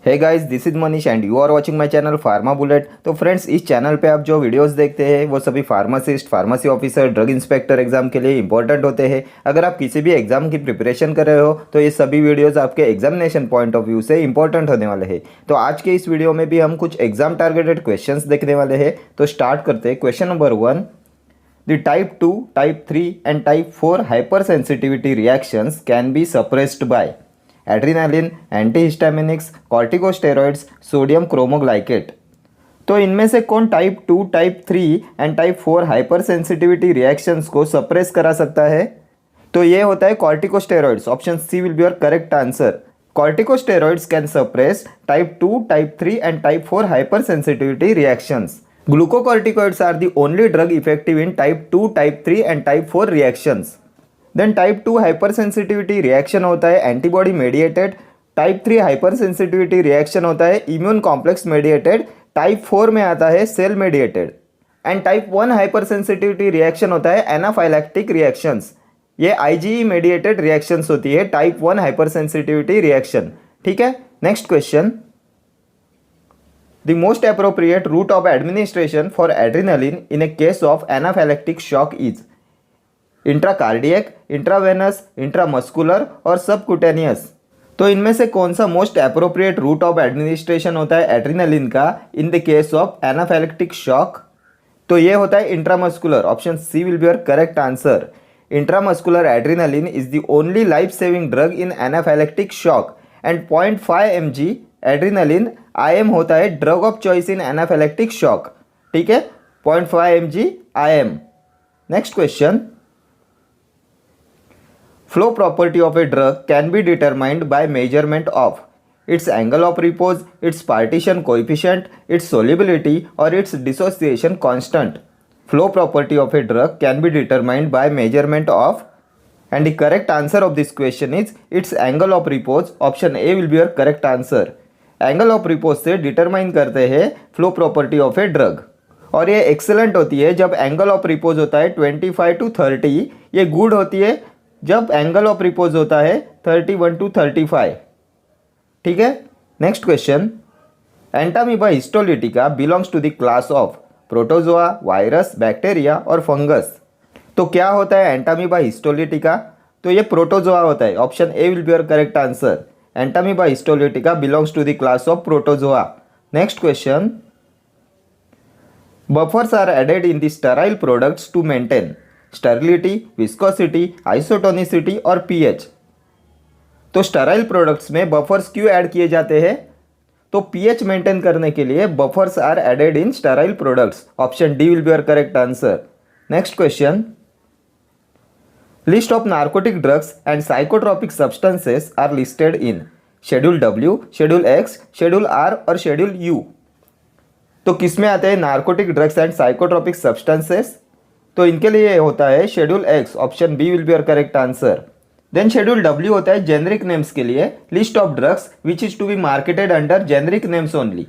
Hey guys, this is Manish and you are watching my channel pharma bullet. तो friends, इस channel पे आप जो वीडियोस देखते हैं वो सभी pharmacist, pharmacy officer, drug inspector exam के लिए इंपॉर्टेंट होते हैं। अगर आप किसी भी एग्जाम की प्रिपरेशन कर रहे हो तो ये सभी वीडियोस आपके एग्जामिनेशन पॉइंट ऑफ व्यू से इंपॉर्टेंट होने वाले हैं। तो आज के इस वीडियो में भी हम कुछ एग्जाम टारगेटेड क्वेश्चन देखने वाले हैं। तो स्टार्ट करते हैं। Question number 1, The type 2, type 3 and type 4 hypersensitivity reactions can be suppressed by adrenaline, antihistaminics, corticosteroids, sodium chromoglycate। तो इनमें से कौन type 2, type 3 and type 4 hypersensitivity reactions को सप्रेस करा सकता है? तो ये होता है corticosteroids. Option C will be your correct answer. Corticosteroids can suppress type 2, type 3 and type 4 hypersensitivity reactions. Glucocorticoids are the only drug effective in type 2, type 3 and type 4 reactions. Then type 2 hypersensitivity reaction होता है antibody mediated, type 3 hypersensitivity reaction होता है immune complex mediated, type 4 में आता है cell mediated and type 1 hypersensitivity reaction होता है anaphylactic reactions। ये IgE mediated reactions होती है type 1 hypersensitivity reaction। ठीक है, next question. The most appropriate route of administration for adrenaline in a case of anaphylactic shock is intracardiac, intravenous, intramuscular और subcutaneous। तो इनमें से कौन सा most appropriate route of administration होता है एड्रेनालिन का in the case of anaphylactic shock? तो ये होता है intramuscular. Option C will be your correct answer. Intramuscular adrenaline is the only life saving drug in anaphylactic shock and 0.5 mg adrenaline IM होता है drug of choice in anaphylactic shock. ठीक है, 0.5 mg IM। Next question. Flow property of a drug can be determined by measurement of its angle of repose, its partition coefficient, its solubility और its dissociation constant. Flow property of a drug can be determined by measurement of and the correct answer of this question is its angle of repose। option A will be your correct answer। Angle of repose से determine करते हैं flow property of a drug और ये excellent होती है जब angle of repose होता है 25 to 30। ये गुड होती है जब एंगल ऑफ रिपोज होता है 31 to 35। ठीक है, next question. Entamoeba histolytica belongs to the class of protozoa, virus, bacteria और फंगस। तो क्या होता है एंटामीबा हिस्टोलिटिका? तो ये प्रोटोजोआ होता है। Option A will be your correct answer. Entamoeba histolytica belongs to the class of protozoa. Next question. Buffers are added in the sterile products to maintain sterility, viscosity, isotonicity और pH। तो sterile products में buffers क्यों add किए जाते हैं? तो pH maintain करने के लिए buffers are added in sterile products. Option D will be your correct answer. Next question. List of narcotic drugs and psychotropic substances are listed in Schedule W, Schedule X, Schedule R और Schedule U। तो किस में आते हैं narcotic drugs and psychotropic substances? तो इनके लिए होता है schedule X। Option B will be your correct answer. Then schedule W होता है जेनरिक नेम्स के लिए, list of drugs which is to be marketed under generic names only.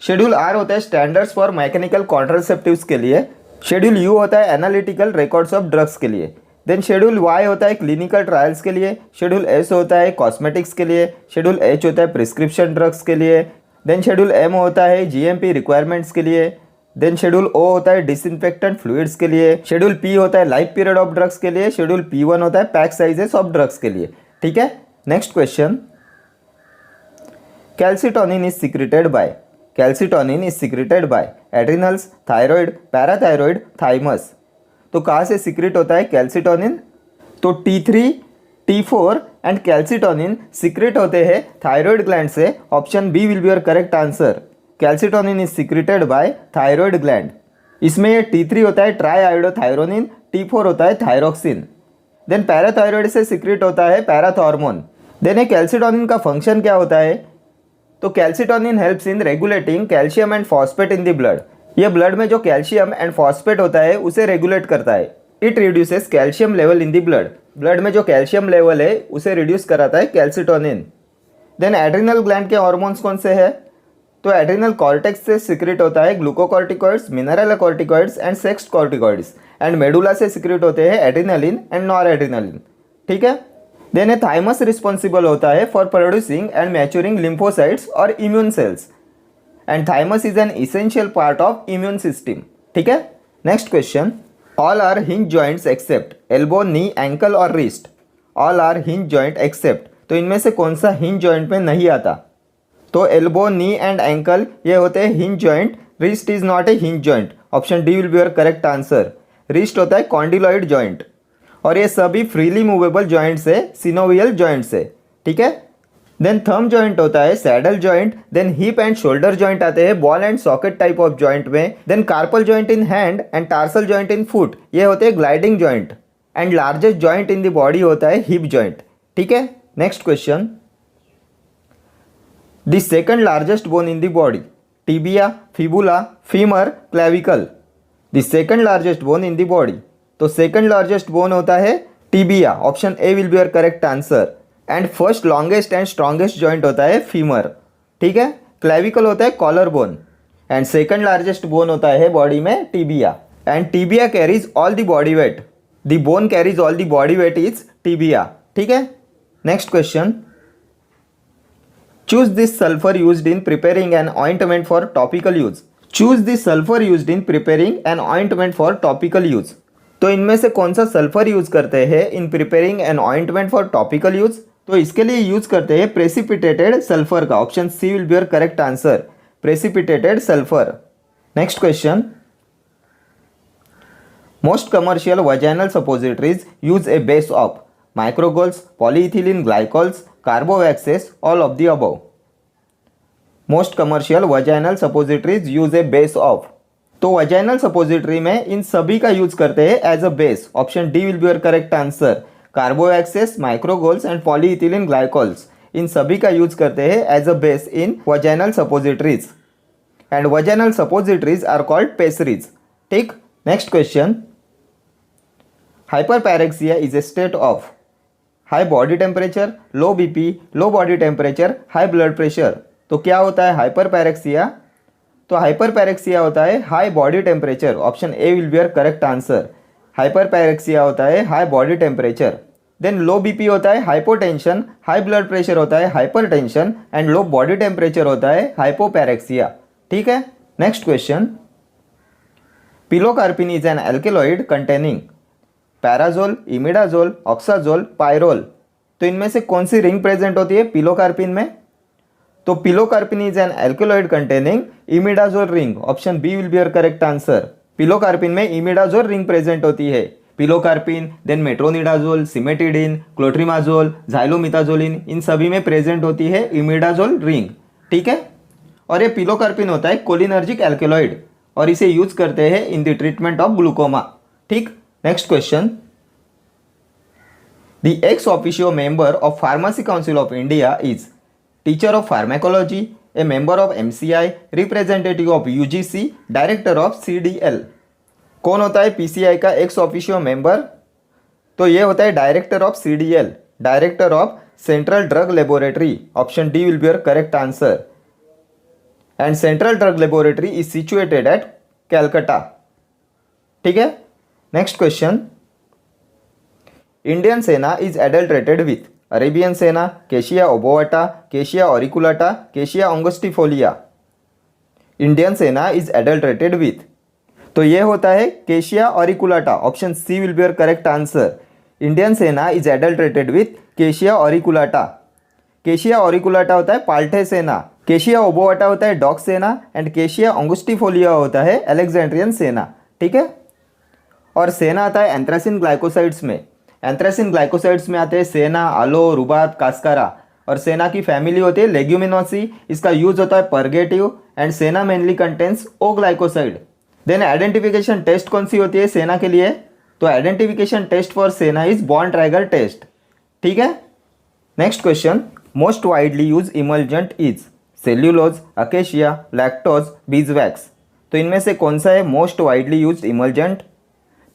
Schedule R होता है स्टैंडर्ड्स फॉर मैकेनिकल कॉन्ट्रासेप्टिव्स के लिए। Schedule U होता है एनालिटिकल रिकॉर्ड्स ऑफ ड्रग्स के लिए। देन शेड्यूल Y होता है क्लिनिकल ट्रायल्स के लिए। शेड्यूल S होता है कॉस्मेटिक्स के लिए। शेड्यूल H होता है प्रिस्क्रिप्शन ड्रग्स के लिए। देन शेड्यूल M होता है GMP रिक्वायरमेंट्स के लिए। देन शेड्यूल O होता है डिसइंफेक्टेंट फ्लूइड्स के लिए। शेड्यूल P होता है लाइफ पीरियड ऑफ ड्रग्स के लिए। शेड्यूल P1 होता है पैक साइजेस ऑफ ड्रग्स के लिए। ठीक है, next question. Calcitonin is secreted by adrenals, thyroid, parathyroid, thymus. तो कहाँ से सीक्रेट होता है कैल्सिटोनिन? तो T3, T4 and calcitonin secrete होते हैं थायराइड ग्लैंड से। Option B will be your correct answer. Calcitonin is secreted by thyroid gland. इसमें ये T3 होता है ट्राईआयोडोथायरोनिन, T4 होता है थायरोक्सिन। देन पैराथायराइड से सीक्रेट होता है पैराथॉर्मोन। देन ये कैल्सिटोनिन का फंक्शन क्या होता है? तो calcitonin helps in regulating calcium and phosphate in the blood. ये ब्लड में जो कैल्शियम एंड फॉस्फेट होता है उसे रेगुलेट करता है। It reduces calcium level in the blood. Blood में जो कैल्शियम लेवल है उसे रिड्यूस कराता है कैल्सिटोनिन। देन एड्रिनल ग्लैंड के हार्मोन्स कौन से हैं? तो एड्रिनल कॉर्टेक्स से सीक्रेट होता है glucocorticoids, mineralocorticoids and sex corticoids and medulla से सीक्रेट होते हैं एड्रिनलिन एंड नॉर एड्रिनलिन। ठीक है, देन ए थाइमस रिस्पॉन्सिबल होता है for producing and maturing lymphocytes और immune cells, and thymus is an essential part of immune system. ठीक है, next question, all are hinge joints except elbow, knee, ankle और wrist. All are hinge joint except, तो इनमें से कौन सा hinge joint में नहीं आता? तो एल्बो, नी एंड एंकल ये होते हैं hinge joint, wrist is not a hinge joint, option D will be your correct answer. Wrist होता है कॉन्डिलॉइड जॉइंट, और ये सभी फ्रीली मूवेबल जॉइंट्स है, सिनोवियल जॉइंट्स है। ठीक है, देन थंब जॉइंट होता है saddle joint, then hip and shoulder joint आते हैं ball and socket type of joint में, then carpal joint in hand and tarsal joint in foot, ये होते हैं gliding joint, and largest joint in the body होता है hip joint. ठीक है, next question, the second largest bone in the body, tibia, fibula, femur, clavicle. The second largest bone in the body, तो second largest bone होता है tibia, option A will be your correct answer. And first longest and strongest joint होता है femur. ठीक है, clavicle होता है collar bone, and second largest bone होता है बॉडी में tibia, and tibia carries all the body weight, the bone carries all the body weight is tibia. ठीक है, next question, choose this sulphur used in preparing an ointment for topical use. Choose this sulphur used in preparing an ointment for topical use, तो इनमें से कौन सा sulphur use करते हैं in preparing an ointment for topical use? तो इसके लिए यूज करते हैं प्रेसिपिटेटेड सल्फर का, option C will be your correct answer, precipitated sulphur. Next question, most commercial vaginal suppositories use a base of macrogols, polyethylene glycols, carbowaxes, all of the above. Most commercial vaginal suppositories use a base of, तो vaginal suppository में इन सभी का use करते हैं as a base, option D will be your correct answer. Carbowaxes, macrogols and polyethylene glycols, इन सभी का यूज करते हैं as a base in vaginal suppositories, and vaginal suppositories are called pessaries. ठीक, next question, hyperpyrexia is a state of high body temperature, low BP, low body temperature, high blood pressure. तो क्या होता है hyperpyrexia? तो hyperpyrexia होता है high body temperature, option A will be your correct answer. Hyperpyrexia होता है high body temperature. Then low BP होता है हाइपोटेंशन, हाई ब्लड प्रेशर होता है hypertension, and low body temperature होता है हाइपोपैरेक्सिया। ठीक है, next question, pilocarpine is an alkaloid containing pyrazole, imidazole, oxazole, pyrrole. तो इनमें से कौन सी रिंग प्रेजेंट होती है पिलोकार्पिन में? तो pilocarpine is an alkaloid containing imidazole ring, option B will be your correct answer. Pilocarpine में इमिडाजोल रिंग प्रेजेंट होती है, pilocarpine, then metronidazole, cimetidine, clotrimazole, xylometazoline, इन सभी में प्रेजेंट होती है इमिडाजोल रिंग। ठीक है, और ये पिलोकार्पिन होता है कोलिनर्जिक एल्केलॉइड, और इसे यूज करते हैं in the treatment of glaucoma. ठीक, next question, the ex officio member of pharmacy council of India is teacher of pharmacology, a member of MCI, representative of UGC, director of CDL। कौन होता है PCI का x officio member? तो ये होता है director of CDL, director of central drug laboratory, option D will be your correct answer. And central drug laboratory is situated at Calcutta. ठीक है, next question, Indian senna is adulterated with Arabian senna, Cassia obovata, Cassia auriculata, Cassia angustifolia. Indian senna is adulterated with, तो ये होता है Cassia auriculata, option C will be your correct answer. Indian senna is adulterated with Cassia auriculata. केशिया ऑरिकुलाटा होता है पाल्टे सेना, Cassia ओबोवाटा होता है dog सेना, एंड केशिया अंगुस्टिफोलिया होता है अलेक्जेंड्रियन सेना। ठीक है, और सेना आता है एंथ्रासिन ग्लाइकोसाइड्स में। एंथ्रासिन ग्लाइकोसाइड्स में आते हैं सेना, आलो, रुबात, कास्कारा, और सेना की फैमिली होती है लेग्यूमिनोसी। इसका यूज होता है purgative, and senna mainly contains O glycoside. Then identification test कौन सी होती है सेना के लिए? तो identification test for senna is Borntrager test. ठीक है, next question, most widely use emulgent is cellulose, acacia, lactose, beeswax. तो इनमें से कौन सा है मोस्ट वाइडली यूज्ड इमल्जेंट?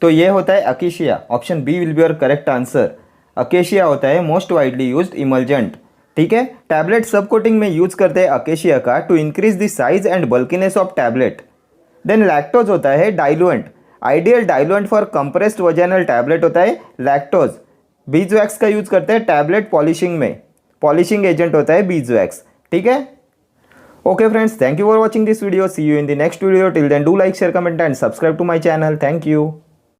तो ये होता है acacia, option B will be your correct answer. Acacia होता है मोस्ट वाइडली यूज्ड इमल्जेंट। ठीक है, टैबलेट सब कोटिंग में यूज करते हैं अकेशिया का to increase the size and bulkiness of tablet. Then lactose होता है diluent, ideal diluent for compressed vaginal tablet होता है लैक्टोज। बीजवैक्स का यूज़ करते हैं टैबलेट पॉलिशिंग में, पॉलिशिंग एजेंट होता है बीजवैक्स, ठीक है। Okay friends, thank you for watching this video, see you in the next video, till then do like share comment and subscribe to my channel, thank you.